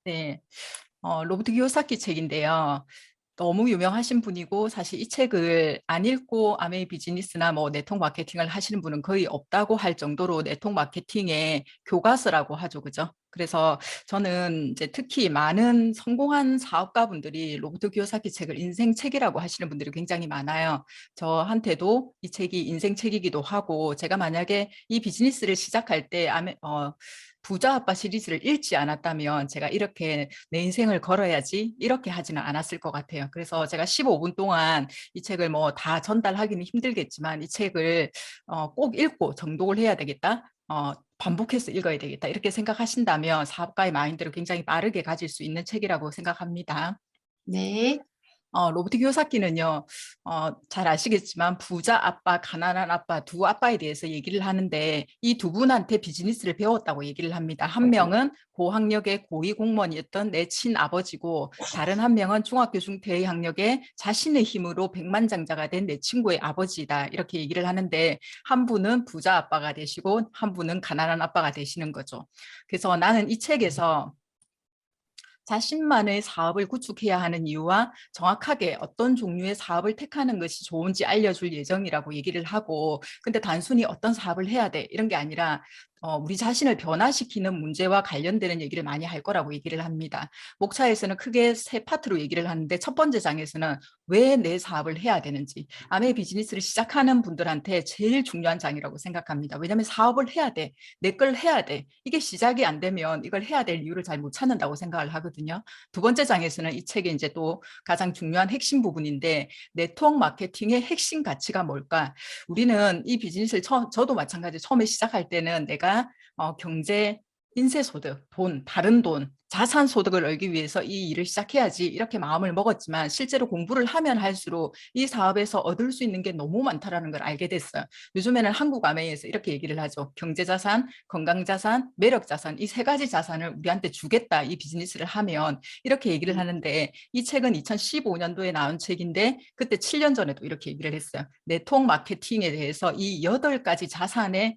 네, 로버트 키요사키 책인데요. 너무 유명하신 분이고 사실 이 책을 안 읽고 아메이 비즈니스나 뭐 네트워크 마케팅을 하시는 분은 거의 없다고 할 정도로 네트워크 마케팅의 교과서라고 하죠. 그죠? 그래서 저는 이제 특히 많은 성공한 사업가분들이 로버트 키요사키 책을 인생 책이라고 하시는 분들이 굉장히 많아요. 저한테도 이 책이 인생 책이기도 하고 제가 만약에 이 비즈니스를 시작할 때 부자 아빠 시리즈를 읽지 않았다면 제가 이렇게 내 인생을 걸어야지 이렇게 하지는 않았을 것 같아요. 그래서 제가 15분 동안 이 책을 뭐 다 전달하기는 힘들겠지만 이 책을 꼭 읽고 정독을 해야 되겠다. 반복해서 읽어야 되겠다. 이렇게 생각하신다면 사업가의 마인드를 굉장히 빠르게 가질 수 있는 책이라고 생각합니다. 네. 로버트 키요사키는요, 잘 아시겠지만 부자 아빠, 가난한 아빠 두 아빠에 대해서 얘기를 하는데 이 두 분한테 비즈니스를 배웠다고 얘기를 합니다. 한 명은 고학력의 고위 공무원이었던 내 친아버지고 다른 한 명은 중학교 중퇴의 학력에 자신의 힘으로 백만장자가 된 내 친구의 아버지다. 이렇게 얘기를 하는데 한 분은 부자 아빠가 되시고 한 분은 가난한 아빠가 되시는 거죠. 그래서 나는 이 책에서 자신만의 사업을 구축해야 하는 이유와 정확하게 어떤 종류의 사업을 택하는 것이 좋은지 알려줄 예정이라고 얘기를 하고, 근데 단순히 어떤 사업을 해야 돼 이런 게 아니라 우리 자신을 변화시키는 문제와 관련되는 얘기를 많이 할 거라고 얘기를 합니다. 목차에서는 크게 세 파트로 얘기를 하는데 첫 번째 장에서는 왜 내 사업을 해야 되는지, 아메 비즈니스를 시작하는 분들한테 제일 중요한 장이라고 생각합니다. 왜냐하면 사업을 해야 돼. 내 걸 해야 돼. 이게 시작이 안 되면 이걸 해야 될 이유를 잘 못 찾는다고 생각을 하거든요. 두 번째 장에서는 이 책의 이제 또 가장 중요한 핵심 부분인데 네트워크 마케팅의 핵심 가치가 뭘까? 우리는 이 비즈니스를 저도 마찬가지 처음에 시작할 때는 내가 경제 인쇄소득, 돈, 다른 돈, 자산 소득을 얻기 위해서 이 일을 시작해야지 이렇게 마음을 먹었지만 실제로 공부를 하면 할수록 이 사업에서 얻을 수 있는 게 너무 많다라는 걸 알게 됐어요. 요즘에는 한국 아메이에서 이렇게 얘기를 하죠. 경제자산, 건강자산, 매력자산 이 세 가지 자산을 우리한테 주겠다. 이 비즈니스를 하면 이렇게 얘기를 하는데 이 책은 2015년도에 나온 책인데 그때 7년 전에도 이렇게 얘기를 했어요. 네트워크 마케팅에 대해서 이 8가지 자산의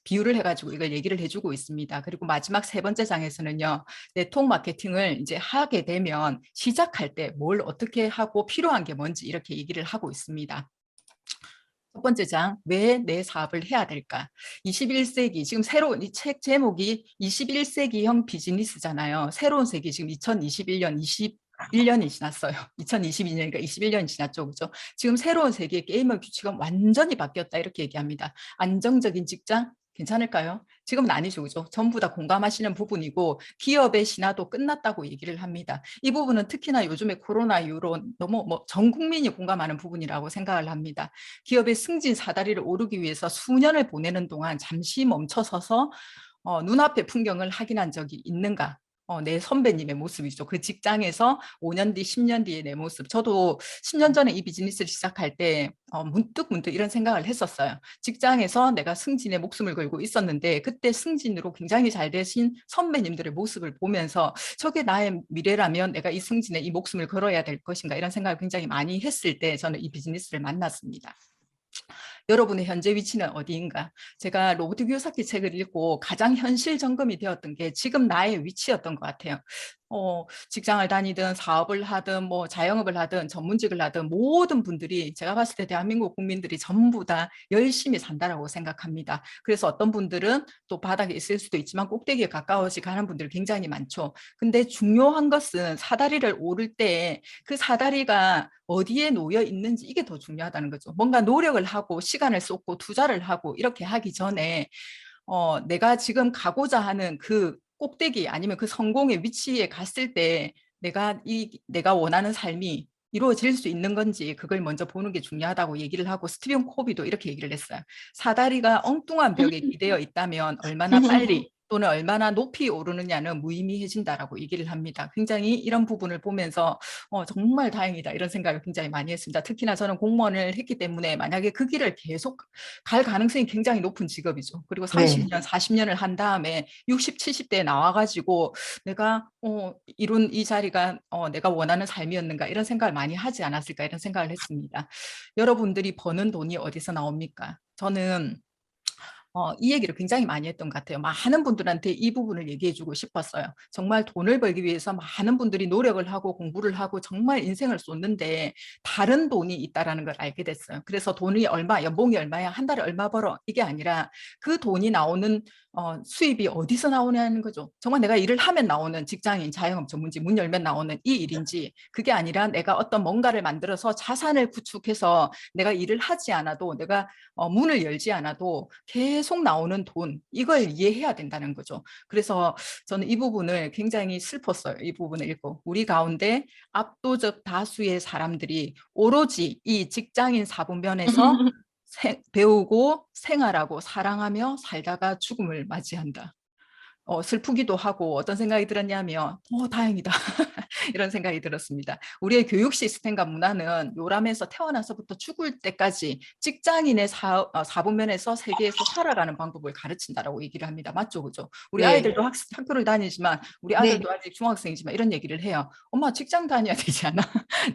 비율을 해가지고 이걸 얘기를 해주고 있습니다. 그리고 마지막 세 번째 장에서는요, 네트워크 마케팅을 이제 하게 되면 시작할 때 뭘 어떻게 하고 필요한 게 뭔지 이렇게 얘기를 하고 있습니다. 첫 번째 장, 왜 내 사업을 해야 될까? 21세기, 지금 새로운 이 책 제목이 21세기형 비즈니스잖아요. 새로운 세기, 지금 2021년, 21년이 지났어요. 2022년이니까 21년이 지났죠. 그죠? 지금 새로운 세계의 게임의 규칙은 완전히 바뀌었다. 이렇게 얘기합니다. 안정적인 직장, 괜찮을까요? 지금은 아니죠. 그죠? 전부 다 공감하시는 부분이고 기업의 신화도 끝났다고 얘기를 합니다. 이 부분은 특히나 요즘에 코로나 이후로 너무 전 국민이 공감하는 부분이라고 생각을 합니다. 기업의 승진 사다리를 오르기 위해서 수년을 보내는 동안 잠시 멈춰서서 눈앞의 풍경을 확인한 적이 있는가? 내 선배님의 모습이죠. 그 직장에서 5년 뒤, 10년 뒤의 내 모습. 저도 10년 전에 이 비즈니스를 시작할 때 문득 이런 생각을 했었어요. 직장에서 내가 승진에 목숨을 걸고 있었는데 그때 승진으로 굉장히 잘 되신 선배님들의 모습을 보면서 저게 나의 미래라면 내가 이 승진에 이 목숨을 걸어야 될 것인가 이런 생각을 굉장히 많이 했을 때 저는 이 비즈니스를 만났습니다. 여러분의 현재 위치는 어디인가? 제가 로버트 키요사키 책을 읽고 가장 현실 점검이 되었던 게 지금 나의 위치였던 것 같아요. 직장을 다니든 사업을 하든 뭐 자영업을 하든 전문직을 하든 모든 분들이 제가 봤을 때 대한민국 국민들이 전부 다 열심히 산다라고 생각합니다. 그래서 어떤 분들은 또 바닥에 있을 수도 있지만 꼭대기에 가까워지 가는 분들 굉장히 많죠. 근데 중요한 것은 사다리를 오를 때 그 사다리가 어디에 놓여 있는지 이게 더 중요하다는 거죠. 뭔가 노력을 하고 시간을 쏟고 투자를 하고 이렇게 하기 전에 내가 지금 가고자 하는 그 꼭대기 아니면 그 성공의 위치에 갔을 때 내가 원하는 삶이 이루어질 수 있는 건지 그걸 먼저 보는 게 중요하다고 얘기를 하고 스티븐 코비도 이렇게 얘기를 했어요. 사다리가 엉뚱한 벽에 기대어 있다면 얼마나 빨리 또는 얼마나 높이 오르느냐는 무의미해진다라고 얘기를 합니다. 굉장히 이런 부분을 보면서 정말 다행이다 이런 생각을 굉장히 많이 했습니다. 특히나 저는 공무원을 했기 때문에 만약에 그 길을 계속 갈 가능성이 굉장히 높은 직업이죠. 그리고 네. 30년, 40년을 한 다음에 60, 70대에 나와가지고 내가 이룬 이 자리가 내가 원하는 삶이었는가 이런 생각을 많이 하지 않았을까 이런 생각을 했습니다. 여러분들이 버는 돈이 어디서 나옵니까? 저는 이 얘기를 굉장히 많이 했던 것 같아요. 많은 분들한테 이 부분을 얘기해주고 싶었어요. 정말 돈을 벌기 위해서 많은 분들이 노력을 하고 공부를 하고 정말 인생을 쏟는데 다른 돈이 있다라는 걸 알게 됐어요. 그래서 돈이 얼마, 연봉이 얼마야, 한 달에 얼마 벌어, 이게 아니라 그 돈이 나오는 수입이 어디서 나오냐는 거죠. 정말 내가 일을 하면 나오는 직장인, 자영업 전문지 문 열면 나오는 이 일인지, 그게 아니라 내가 어떤 뭔가를 만들어서 자산을 구축해서 내가 일을 하지 않아도, 내가 문을 열지 않아도 계속 나오는 돈, 이걸 이해해야 된다는 거죠. 그래서 저는 이 부분을 굉장히 슬펐어요. 이 부분을 읽고. 우리 가운데 압도적 다수의 사람들이 오로지 이 직장인 사분면에서 배우고 생활하고 사랑하며 살다가 죽음을 맞이한다. 슬프기도 하고 어떤 생각이 들었냐면 다행이다 이런 생각이 들었습니다. 우리의 교육 시스템과 문화는 요람에서 태어나서부터 죽을 때까지 직장인의 사분면에서 세계에서 살아가는 방법을 가르친다라고 얘기를 합니다. 맞죠? 그죠? 우리 네. 아이들도 학교를 다니지만 우리 네. 아들도 아직 중학생이지만 이런 얘기를 해요. 엄마 직장 다녀야 되지 않아?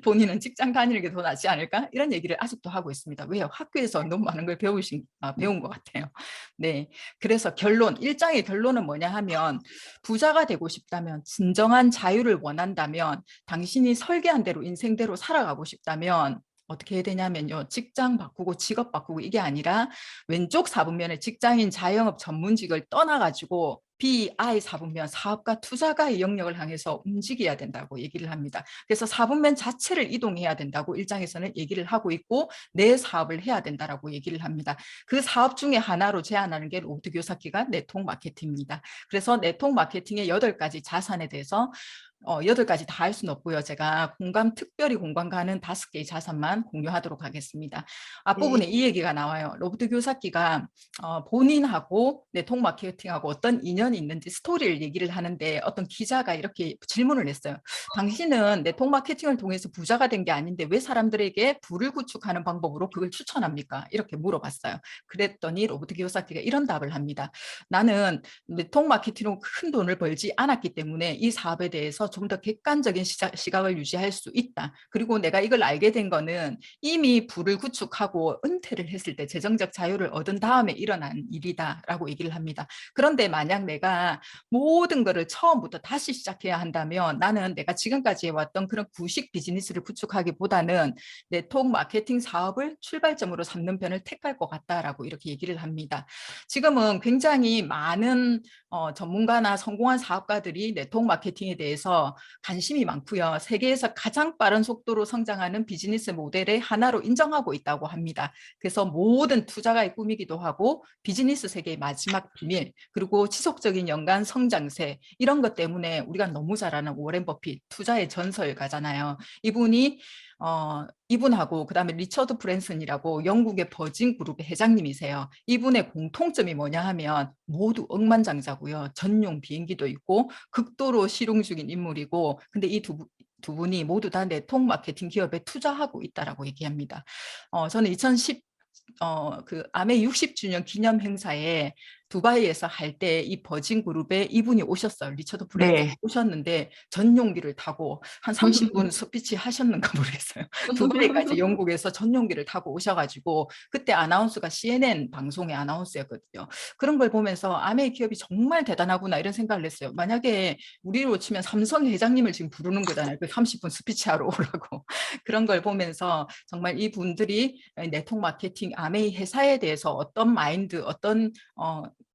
본인은 직장 다니는 게 더 낫지 않을까? 이런 얘기를 아직도 하고 있습니다. 왜요? 학교에서 너무 많은 걸 배운 것 같아요. 네. 그래서 일장의 결론은 뭐냐 하면 부자가 되고 싶다면, 진정한 자유를 원한다면, 당신이 설계한 대로 인생대로 살아가고 싶다면 어떻게 해야 되냐면요. 직장 바꾸고 직업 바꾸고 이게 아니라 왼쪽 사분면에 직장인 자영업 전문직을 떠나가지고 BI 사분면 사업가 투자가의 영역을 향해서 움직여야 된다고 얘기를 합니다. 그래서 사분면 자체를 이동해야 된다고 일장에서는 얘기를 하고 있고 내 사업을 해야 된다라고 얘기를 합니다. 그 사업 중에 하나로 제안하는 게 로버트 교사키가 네트워크 마케팅입니다. 그래서 네트워크 마케팅의 8가지 자산에 대해서 8가지 다 할 수는 없고요. 제가 특별히 공감 가는 5개의 자산만 공유하도록 하겠습니다. 네. 앞부분에 이 얘기가 나와요. 로버트 교사키가 본인하고 네트워크 마케팅하고 어떤 인연이 있는지 스토리를 얘기를 하는데 어떤 기자가 이렇게 질문을 했어요. 당신은 네트워크 마케팅을 통해서 부자가 된 게 아닌데 왜 사람들에게 부를 구축하는 방법으로 그걸 추천합니까? 이렇게 물어봤어요. 그랬더니 로버트 교사키가 이런 답을 합니다. 나는 네트워크 마케팅으로 큰 돈을 벌지 않았기 때문에 이 사업에 대해서 좀 더 객관적인 시각을 유지할 수 있다. 그리고 내가 이걸 알게 된 거는 이미 부를 구축하고 은퇴를 했을 때 재정적 자유를 얻은 다음에 일어난 일이다라고 얘기를 합니다. 그런데 만약 내가 모든 거를 처음부터 다시 시작해야 한다면 나는 내가 지금까지 해왔던 그런 구식 비즈니스를 구축하기보다는 네트워크 마케팅 사업을 출발점으로 삼는 편을 택할 것 같다라고 이렇게 얘기를 합니다. 지금은 굉장히 많은 전문가나 성공한 사업가들이 네트워크 마케팅에 대해서 관심이 많고요. 세계에서 가장 빠른 속도로 성장하는 비즈니스 모델의 하나로 인정하고 있다고 합니다. 그래서 모든 투자가의 꿈이기도 하고 비즈니스 세계의 마지막 비밀, 그리고 지속적인 연간 성장세, 이런 것 때문에 우리가 너무 잘 아는 워렌 버핏, 투자의 전설가잖아요. 이분하고 그다음에 리처드 브랜슨이라고 영국의 버진 그룹의 회장님이세요. 이분의 공통점이 뭐냐 하면 모두 억만장자고요. 전용 비행기도 있고 극도로 실용 중인 인물이고, 근데 이 두 분이 모두 다 네트워크 마케팅 기업에 투자하고 있다라고 얘기합니다. 저는 2010 그 아메 60주년 기념 행사에 두바이에서 할 때 이 버진 그룹에 이분이 오셨어요. 리처드 브랜슨 네. 오셨는데 전용기를 타고 한 30분 스피치 하셨는가 모르겠어요. 두바이까지 영국에서 전용기를 타고 오셔가지고 그때 아나운서가 CNN 방송의 아나운서였거든요. 그런 걸 보면서 아메 기업이 정말 대단하구나 이런 생각을 했어요. 만약에 우리로 치면 삼성 회장님을 지금 부르는 거잖아요. 그 30분 스피치하러 오라고. 그런 걸 보면서 정말 이 분들이 네트워크 마케팅 아메이 회사에 대해서 어떤 마인드, 어떤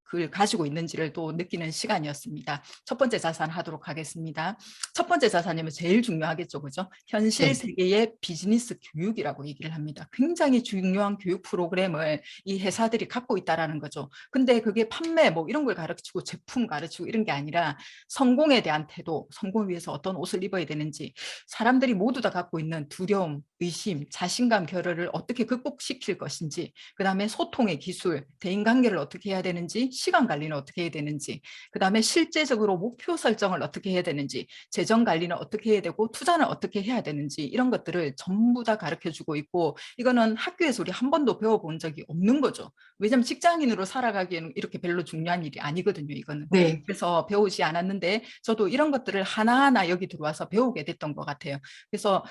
그걸 가지고 있는지를 또 느끼는 시간이었습니다. 첫 번째 자산 하도록 하겠습니다. 첫 번째 자산이면 제일 중요하겠죠, 그죠? 현실 네. 세계의 비즈니스 교육이라고 얘기를 합니다. 굉장히 중요한 교육 프로그램을 이 회사들이 갖고 있다라는 거죠. 근데 그게 판매 뭐 이런 걸 가르치고 제품 가르치고 이런 게 아니라 성공에 대한 태도, 성공을 위해서 어떤 옷을 입어야 되는지, 사람들이 모두 다 갖고 있는 두려움, 의심, 자신감, 결여를 어떻게 극복시킬 것인지, 그다음에 소통의 기술, 대인관계를 어떻게 해야 되는지, 시간 관리는 어떻게 해야 되는지, 그다음에 실제적으로 목표 설정을 어떻게 해야 되는지, 재정 관리는 어떻게 해야 되고 투자는 어떻게 해야 되는지, 이런 것들을 전부 다 가르쳐주고 있고, 이거는 학교에서 우리 한 번도 배워본 적이 없는 거죠. 왜냐하면 직장인으로 살아가기에는 이렇게 별로 중요한 일이 아니거든요, 이거는. 네. 그래서 배우지 않았는데 저도 이런 것들을 하나하나 여기 들어와서 배우게 됐던 것 같아요. 그래서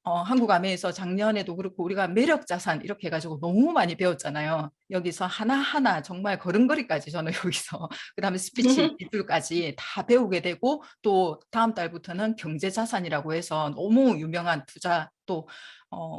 한국 아메에서 작년에도 그렇고 우리가 매력 자산 이렇게 해가지고 너무 많이 배웠잖아요. 여기서 하나하나 정말 걸음걸이까지 저는 여기서 그다음에 스피치 기술까지 다 배우게 되고 또 다음 달부터는 경제 자산이라고 해서 너무 유명한 투자 또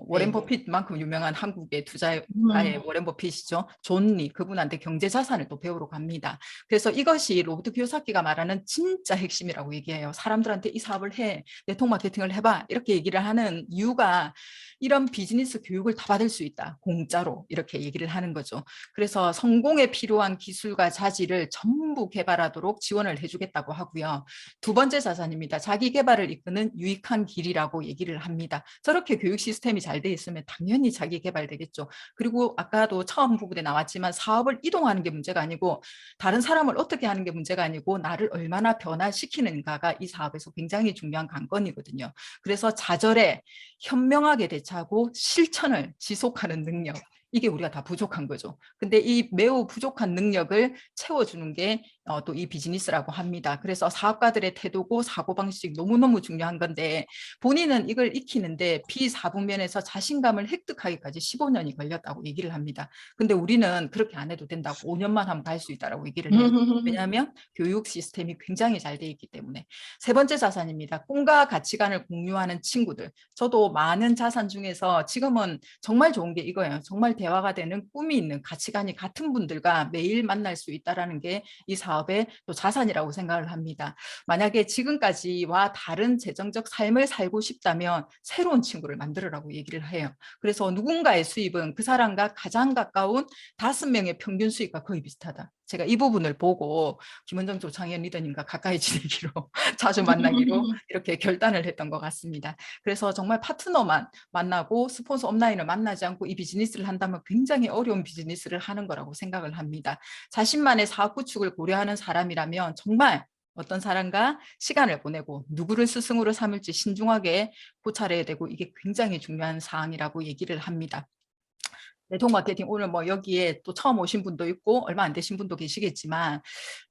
워렌 네. 버핏만큼 유명한 한국의 투자가의 음. 워렌 버핏이죠. 존 리 그분한테 경제 자산을 또 배우러 갑니다. 그래서 이것이 로버트 키요사키가 말하는 진짜 핵심이라고 얘기해요. 사람들한테 이 사업을 해, 네트워크 마케팅을 해봐 이렇게 얘기를 하는 이유가 이런 비즈니스 교육을 다 받을 수 있다. 공짜로 이렇게 얘기를 하는 거죠. 그래서 성공에 필요한 기술과 자질을 전부 개발하도록 지원을 해주겠다고 하고요. 두 번째 자산입니다. 자기 개발을 이끄는 유익한 길이라고 얘기를 합니다. 저렇게 교육 시스템이 잘 돼 있으면 당연히 자기 개발되겠죠. 그리고 아까도 처음 부분에 나왔지만 사업을 이동하는 게 문제가 아니고 다른 사람을 어떻게 하는 게 문제가 아니고 나를 얼마나 변화시키는가가 이 사업에서 굉장히 중요한 관건이거든요. 그래서 좌절에 현명하게 대처하고 실천을 지속하는 능력. 이게 우리가 다 부족한 거죠. 근데 이 매우 부족한 능력을 채워주는 게 또 이 비즈니스라고 합니다. 그래서 사업가들의 태도고 사고방식 너무너무 중요한 건데 본인은 이걸 익히는데 비사분면에서 자신감을 획득하기까지 15년이 걸렸다고 얘기를 합니다. 근데 우리는 그렇게 안 해도 된다고 5년만 하면 갈 수 있다고 얘기를 해요. 왜냐하면 교육 시스템이 굉장히 잘 돼 있기 때문에. 세 번째 자산입니다. 꿈과 가치관을 공유하는 친구들. 저도 많은 자산 중에서 지금은 정말 좋은 게 이거예요. 정말 대화가 되는 꿈이 있는 가치관이 같은 분들과 매일 만날 수 있다는 게 이 사업의 또 자산이라고 생각을 합니다. 만약에 지금까지와 다른 재정적 삶을 살고 싶다면 새로운 친구를 만들으라고 얘기를 해요. 그래서 누군가의 수입은 그 사람과 가장 가까운 5명의 평균 수입과 거의 비슷하다. 제가 이 부분을 보고 김원정 조창현 리더님과 가까이 지내기로 자주 만나기로 이렇게 결단을 했던 것 같습니다. 그래서 정말 파트너만 만나고 스폰서 업라인을 만나지 않고 이 비즈니스를 한다면 굉장히 어려운 비즈니스를 하는 거라고 생각을 합니다. 자신만의 사업 구축을 고려하는 사람이라면 정말 어떤 사람과 시간을 보내고 누구를 스승으로 삼을지 신중하게 고찰해야 되고 이게 굉장히 중요한 사항이라고 얘기를 합니다. 네트워크 마케팅 오늘 뭐 여기에 또 처음 오신 분도 있고 얼마 안 되신 분도 계시겠지만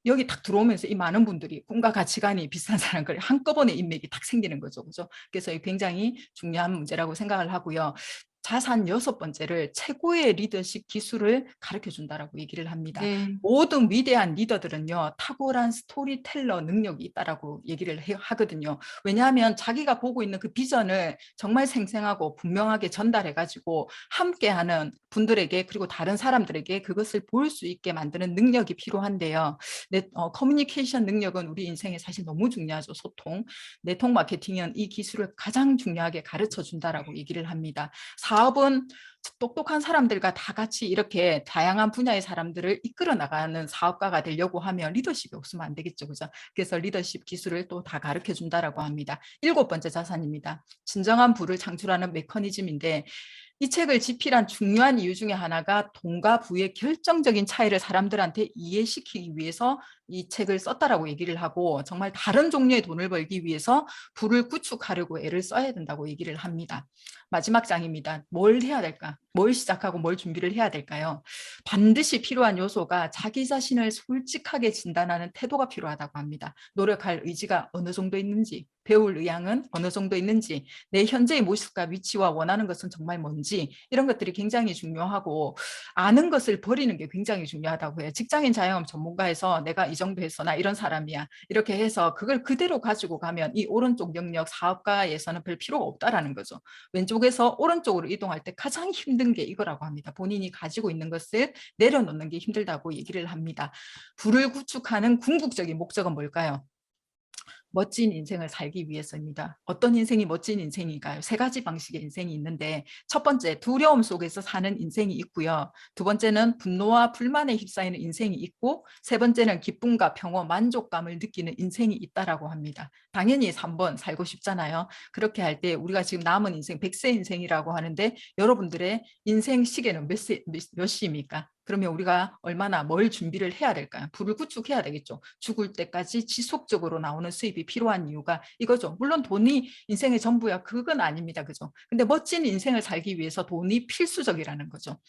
여기 딱 들어오면서 이 많은 분들이 꿈과 가치관이 비슷한 사람들 한꺼번에 인맥이 딱 생기는 거죠. 그죠? 그래서 굉장히 중요한 문제라고 생각을 하고요. 자산 6번째를 최고의 리더십 기술을 가르쳐 준다라고 얘기를 합니다. 네. 모든 위대한 리더들은요, 탁월한 스토리텔러 능력이 있다라고 얘기를 하거든요. 왜냐하면 자기가 보고 있는 그 비전을 정말 생생하고 분명하게 전달해가지고 함께하는 분들에게 그리고 다른 사람들에게 그것을 볼 수 있게 만드는 능력이 필요한데요. 커뮤니케이션 능력은 우리 인생에 사실 너무 중요하죠. 소통. 네트워크 마케팅은 이 기술을 가장 중요하게 가르쳐 준다라고 얘기를 합니다. 사업은 똑똑한 사람들과 다 같이 이렇게 다양한 분야의 사람들을 이끌어 나가는 사업가가 되려고 하면 리더십이 없으면 안 되겠죠. 그죠? 그래서 리더십 기술을 또 다 가르쳐 준다라고 합니다. 7번째 자산입니다. 진정한 부를 창출하는 메커니즘인데 이 책을 집필한 중요한 이유 중에 하나가 돈과 부의 결정적인 차이를 사람들한테 이해시키기 위해서 이 책을 썼다라고 얘기를 하고 정말 다른 종류의 돈을 벌기 위해서 부를 구축하려고 애를 써야 된다고 얘기를 합니다. 마지막 장입니다. 뭘 해야 될까? 뭘 시작하고 뭘 준비를 해야 될까요? 반드시 필요한 요소가 자기 자신을 솔직하게 진단하는 태도가 필요하다고 합니다. 노력할 의지가 어느 정도 있는지, 배울 의향은 어느 정도 있는지, 내 현재의 모습과 위치와 원하는 것은 정말 뭔지 이런 것들이 굉장히 중요하고 아는 것을 버리는 게 굉장히 중요하다고 해요. 직장인 자영업 전문가에서 내가 이 정도 했어 나 이런 사람이야 이렇게 해서 그걸 그대로 가지고 가면 이 오른쪽 영역 사업가에서는 별 필요가 없다라는 거죠. 왼쪽에서 오른쪽으로 이동할 때 가장 힘든 게 이거라고 합니다. 본인이 가지고 있는 것을 내려놓는 게 힘들다고 얘기를 합니다. 부를 구축하는 궁극적인 목적은 뭘까요? 멋진 인생을 살기 위해서입니다. 어떤 인생이 멋진 인생인가요? 세 가지 방식의 인생이 있는데 첫 번째 두려움 속에서 사는 인생이 있고요. 두 번째는 분노와 불만에 휩싸이는 인생이 있고 세 번째는 기쁨과 평화, 만족감을 느끼는 인생이 있다라고 합니다. 당연히 3번 살고 싶잖아요. 그렇게 할 때 우리가 지금 남은 인생 100세 인생이라고 하는데 여러분들의 인생 시계는 몇 시입니까? 그러면 우리가 얼마나 뭘 준비를 해야 될까요? 부를 구축해야 되겠죠. 죽을 때까지 지속적으로 나오는 수입이 필요한 이유가 이거죠. 물론 돈이 인생의 전부야. 그건 아닙니다. 그죠? 근데 멋진 인생을 살기 위해서 돈이 필수적이라는 거죠.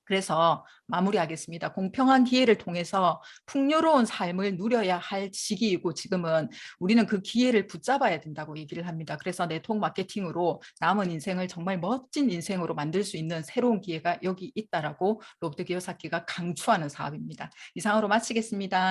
그래서 마무리하겠습니다. 공평한 기회를 통해서 풍요로운 삶을 누려야 할 시기이고 지금은 우리는 그 기회를 붙잡아야 된다고 얘기를 합니다. 그래서 네트워크 마케팅으로 남은 인생을 정말 멋진 인생으로 만들 수 있는 새로운 기회가 여기 있다라고 로버트 기요사키가 강추하는 사업입니다. 이상으로 마치겠습니다.